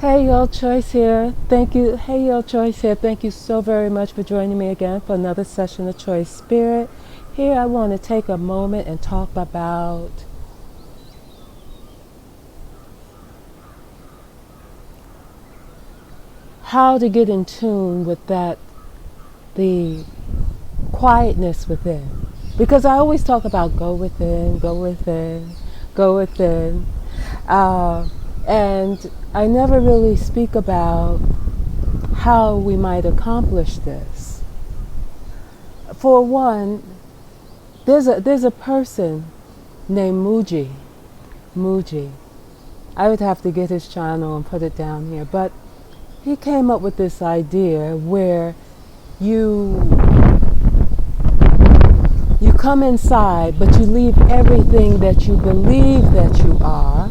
Hey y'all, Choice here. Thank you. Hey y'all, Choice here. Thank you so very much for joining me again for another session of Choice Spirit. Here I want to take a moment and talk about how to get in tune with the quietness within. Because I always talk about go within, go within, go within. And I never really speak about how we might accomplish this. For one, there's a person named Mooji. Mooji. I would have to get his channel and put it down here, but he came up with this idea where you come inside, but you leave everything that you believe that you are.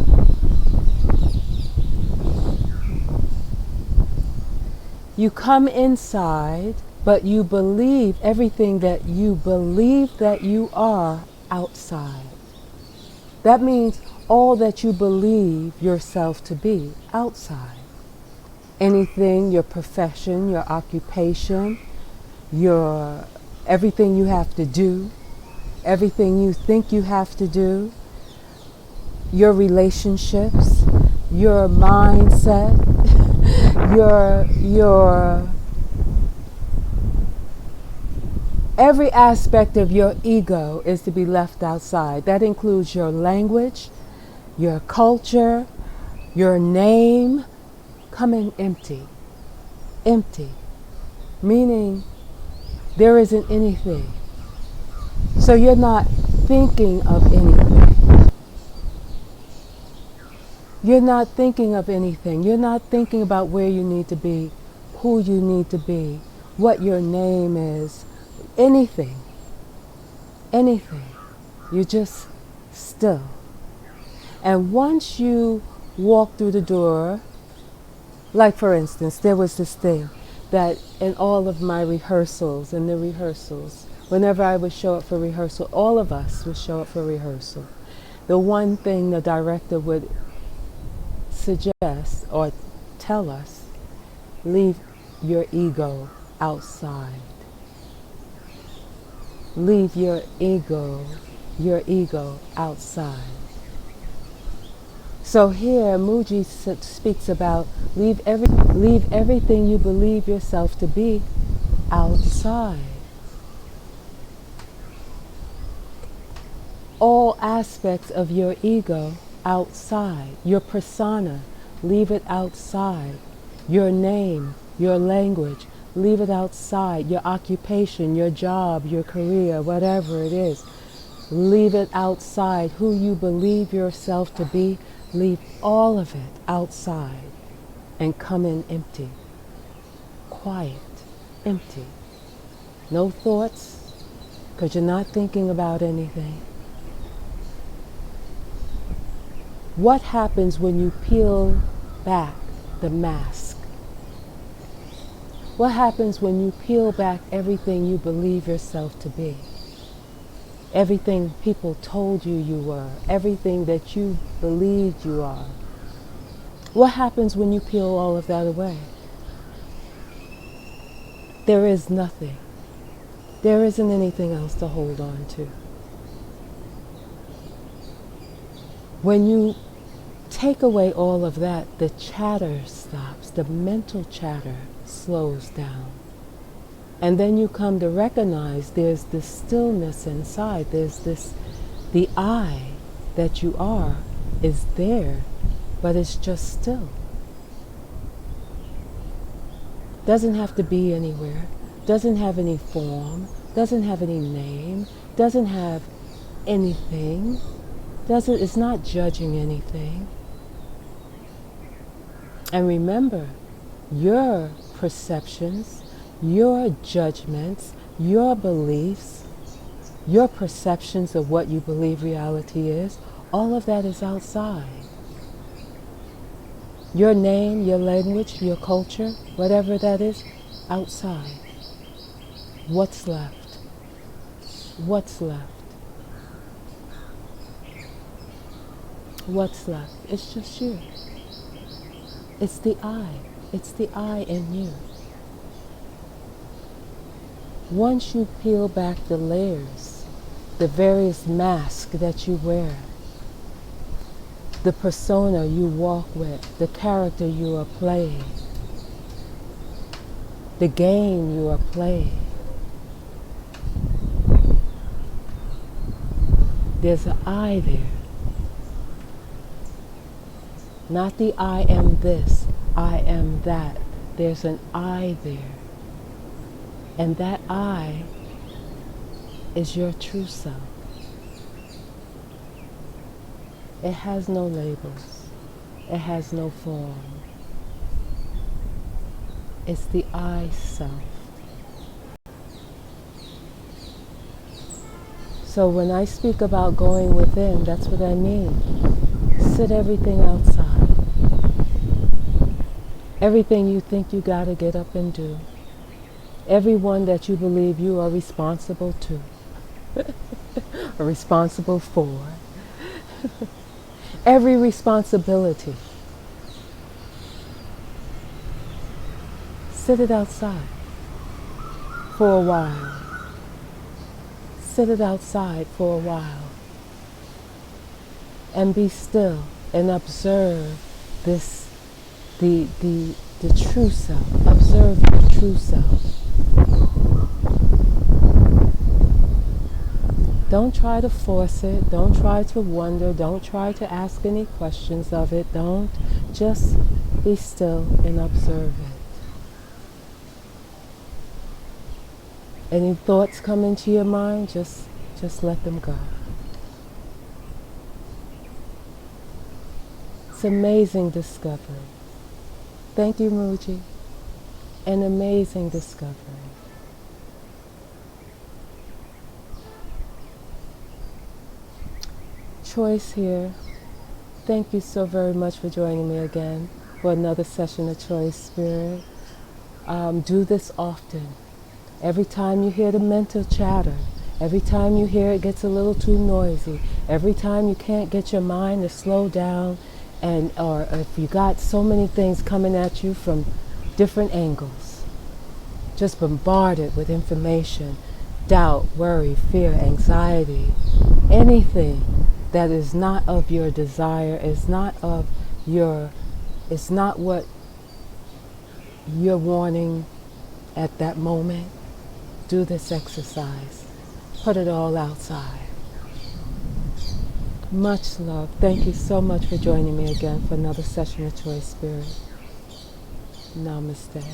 You come inside, but you believe everything that you believe that you are outside. That means all that you believe yourself to be outside. Anything, your profession, your occupation, your everything you have to do, everything you think you have to do, your relationships, your mindset, your every aspect of your ego is to be left outside. That includes your language, your culture, your name. Coming empty. Empty. Meaning there isn't anything. So you're not thinking of anything. You're not thinking of anything. You're not thinking about where you need to be, who you need to be, what your name is, anything. Anything. You're just still. And once you walk through the door, like for instance, there was this thing that in all of my rehearsals, whenever I would show up for rehearsal, all of us would show up for rehearsal. The one thing the director would suggest or tell us, leave your ego outside. Leave your ego outside. So here, Mooji speaks about leave everything you believe yourself to be outside. All aspects of your ego outside. Your persona, leave it outside. Your name, your language, leave it outside. Your occupation, your job, your career, whatever it is, leave it outside. Who you believe yourself to be, leave all of it outside and come in empty, quiet, empty. No thoughts, because you're not thinking about anything. What happens when you peel back the mask? What happens when you peel back everything you believe yourself to be? Everything people told you you were, everything that you believed you are. What happens when you peel all of that away? There is nothing. There isn't anything else to hold on to. When you take away all of that, the chatter stops, the mental chatter slows down. And then you come to recognize there's this stillness inside. There's this, the I that you are is there, but it's just still. Doesn't have to be anywhere. Doesn't have any form. Doesn't have any name. Doesn't have anything. It's not judging anything. And remember, your perceptions, your judgments, your beliefs, your perceptions of what you believe reality is, all of that is outside. Your name, your language, your culture, whatever that is, outside. What's left? What's left? What's left? It's just you. It's the I. It's the I in you. Once you peel back the layers, the various masks that you wear, the persona you walk with, the character you are playing, the game you are playing, there's an I there. Not the I am this, I am that. There's an I there. And that I is your true self. It has no labels. It has no form. It's the I self. So when I speak about going within, that's what I mean. Sit everything outside. Everything you think you gotta get up and do. Everyone that you believe you are responsible to. Or responsible for. Every responsibility. Sit it outside for a while. Sit it outside for a while. And be still and observe this, the true self. Observe the true self. Don't try to force it. Don't try to wonder. Don't try to ask any questions of it. Don't. Just be still and observe it. Any thoughts come into your mind, just let them go. It's amazing discovery. Thank you, Mooji. An amazing discovery. Choice here. Thank you so very much for joining me again for another session of Choice Spirit. Do this often. Every time you hear the mental chatter, every time you hear it gets a little too noisy, every time you can't get your mind to slow down, or if you got so many things coming at you from different angles, just bombarded with information, doubt, worry, fear, anxiety, anything that is not of your desire, is not what you're wanting at that moment. Do this exercise. Put it all outside. Much love. Thank you so much for joining me again for another session of Choice Spirit. Namaste.